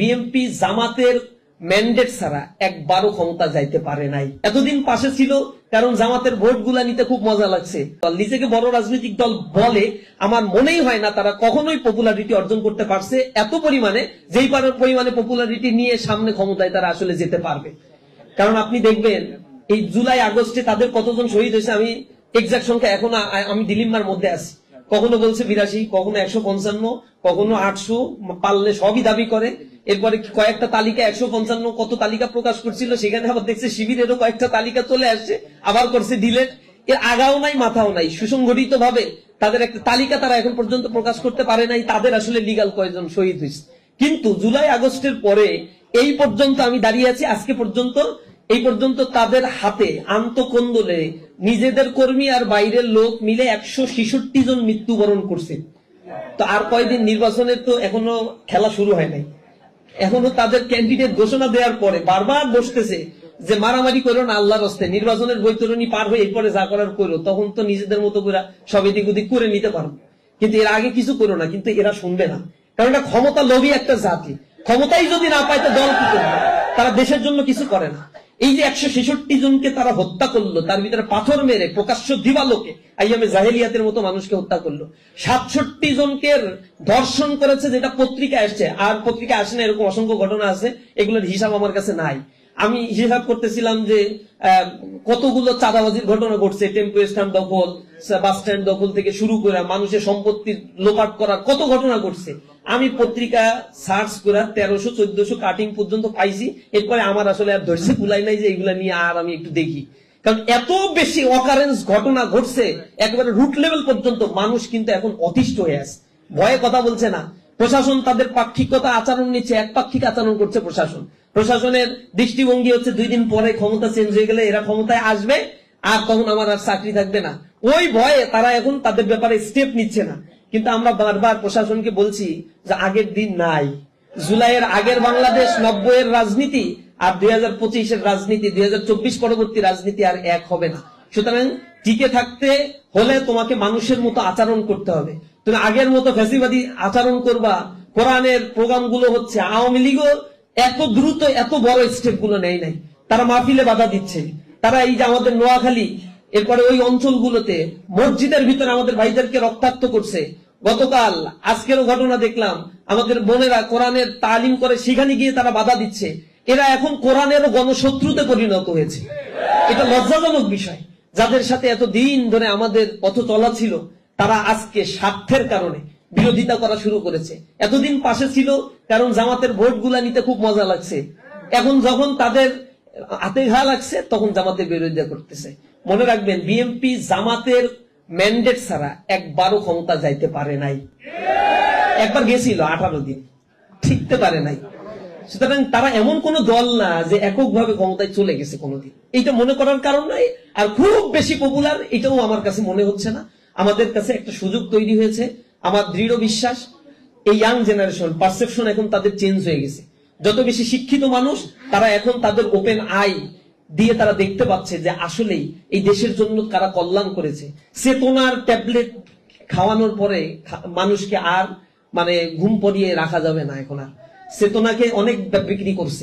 BNP জামাতের mandate ছাড়া একবারও ক্ষমতা যাইতে পারে নাই। এতদিন পাশে ছিল কারণ জামাতের ভোটগুলা নিতে খুব মজা লাগছে। নিজেকে বড় রাজনৈতিক দল বলে, আমার মনেই হয় না তারা কখনোই পপুলারিটি অর্জন করতে পারছে এত পরিমাণে, যেই পরিমাণে পপুলারিটি নিয়ে সামনে ক্ষমতায় তারা আসলে যেতে পারবে। কারণ আপনি দেখবেন এই জুলাই আগস্টে তাদের কতজন শহীদ হয়েছে, আমি এক্সাক্ট সংখ্যা এখন আমি ডিলিম্মার মধ্যে আছি। কখনো বলছে 82, কখনো 155, কখনো 800, পারলে সবই দাবি করে। এরপরে কয়েকটা তালিকা 155 কত তালিকা প্রকাশ করছিল, সেখানে আবার দেখছে শিবিরেরও কয়েকটা তালিকা চলে আসছে, আবার করছে ডিলেট। এর আগাও নাই মাথাও নাই, সুসংগঠিত ভাবে তাদের একটা তালিকা তারা এখন পর্যন্ত প্রকাশ করতে পারে নাই তাদের আসলে লিগাল কয়জন শহীদ হয়েছে। কিন্তু জুলাই আগস্টের পরে এই পর্যন্ত আমি দাঁড়িয়ে আছি, আজকে পর্যন্ত এই পর্যন্ত তাদের হাতে আন্তঃকন্দলে নিজেদের কর্মী আর বাইরের লোক মিলে 166 জন মৃত্যুবরণ করছে। তো আর কয়দিন নির্বাচনের তো এখনো খেলা শুরু হয় নাই, এখনো তাদের ক্যান্ডিডেট ঘোষণা দেওয়ার পরে বারবার বসতেছে যে মারামারি করো না আল্লাহর রাস্তায়, নির্বাচনের বৈতরণী পার হয়ে এরপরে যা করার করো, তখন তো নিজেদের মতো করে সব এদিক ওদিক করে নিতে পারবো, কিন্তু এর আগে কিছু করো না। কিন্তু এরা শুনবে না, কারণ এটা ক্ষমতা লোভী একটা জাতি। ক্ষমতাই যদি না পায় তো দল কি করবে? তারা দেশের জন্য কিছু করে না। এই যে 166 জনকে তারা হত্যা করলো, তার ভিতরে পাথর মেরে প্রকাশ্য দিবালোকে আইয়ামে জাহেলিয়াতের মতো মানুষকে হত্যা করলো। 67 জনকে ধর্ষণ করেছে, যেটা পত্রিকায় আসছে, আর পত্রিকায় আসে না এরকম অসংখ্য ঘটনা আছে, এগুলোর হিসাব আমার কাছে নাই। আমি হিসাব করতেছিলাম যে কতগুলো চাঁদাবাজির ঘটনা ঘটছে, টেম্পো স্ট্যান্ড দখল, বাস স্ট্যান্ড দখল থেকে শুরু করে মানুষের সম্পত্তি লোপাট করার কত ঘটনা ঘটছে। আমি পত্রিকা সার্চ করে 1300-1400 কাটিং পর্যন্ত পাইছি। এরপরে আমার আসলে আর ধৈর্য কুলাই নাই যে এগুলা নিয়ে আর আমি একটু দেখি, কারণ এত বেশি অকারেন্স ঘটনা ঘটছে একেবারে রুট লেভেল পর্যন্ত। মানুষ কিন্তু এখন অতিষ্ঠ হয়ে আছে, ভয়ে কথা বলছে না। প্রশাসন তাদের পাক্ষিকতা আচরণ নিচ্ছে, একপাক্ষিক আচরণ করছে প্রশাসন। প্রশাসনের দৃষ্টিভঙ্গি হচ্ছে 2 দিন পরে ক্ষমতা চেঞ্জ হয়ে গেলে এরা ক্ষমতায় আসবে আর তখন আমার আর চাকরি থাকবে না। ওই ভয়ে তারা এখন তাদের ব্যাপারে স্টেপ নিচ্ছে না। কিন্তু আমরা বারবার প্রশাসনকে বলছি যে আগের দিন নাই, জুলাইয়ের আগের বাংলাদেশ, 90-এর রাজনীতি আর 2025-এর রাজনীতি, 2024 পরবর্তী রাজনীতি আর এক হবে না। সুতরাং টিকে থাকতে হলে তোমাকে মানুষের মতো আচরণ করতে হবে। তুমি আগের মতো ফ্যাসিবাদী আচরণ করবা। কোরআনের প্রোগ্রামগুলো হচ্ছে, আওয়ামী লীগও এত দ্রুত এত বড় স্টেপ গুলো নেয় নাই। তারা মাহফিলে বাধা দিচ্ছে, তারা এই যে আমাদের নোয়াখালী এরপরে ওই অঞ্চলগুলোতে মসজিদের ভিতরে আমাদের ভাইদেরকে রক্তাক্ত করছে। গতকাল আজকেরও ঘটনা দেখলাম, আমাদের বোনেরা কোরআনের তালিম করে সেখানে গিয়ে তারা বাধা দিচ্ছে। এরা এখন কোরআনেরও গণশত্রুতে পরিণত হয়েছে। এটা লজ্জাজনক বিষয়। যাদের সাথে এত দিন ধরে আমাদের পথ চলা ছিল, তারা আজকে স্বার্থের কারণে বিরোধিতা করা শুরু করেছে। এতদিন পাশে ছিল কারণ জামাতের ভোটগুলা নিতে খুব মজা লাগছে, এখন যখন তাদের হাতে ঘা লাগছে তখন জামাতের বিরোধিতা করতেছে। মনে রাখবেন, বিএনপি জামাতের ম্যান্ডেট ছাড়া একবারও ক্ষমতা যাইতে পারে নাই। একবার গেছিল 18 দিন, ঠিকতে পারে নাই। সুতরাং তারা এমন কোন দল না যে এককভাবে ক্ষমতায় চলে গেছে কোনোদিন, এইটা মনে করার কারণ নাই। আর খুব বেশি পপুলার এটাও আমার কাছে মনে হচ্ছে না। আমাদের কাছে একটা সুযোগ তৈরি হয়েছে। আমার দৃঢ় বিশ্বাস এই ইয়াং জেনারেশন পারসেপশন এখন তাদের চেঞ্জ হয়ে গেছে। যত বেশি শিক্ষিত মানুষ, তারা এখন তাদের ওপেন আই দিয়ে তারা দেখতে পাচ্ছে যে আসলেই এই দেশের জন্য কারা কল্যাণ করেছে। চেতনার ট্যাবলেট খাওয়ানোর পরে মানুষকে আর ঘুম পড়িয়ে রাখা যাবে না। এখন আর চেতনাকে অনেক বিক্রি করছে।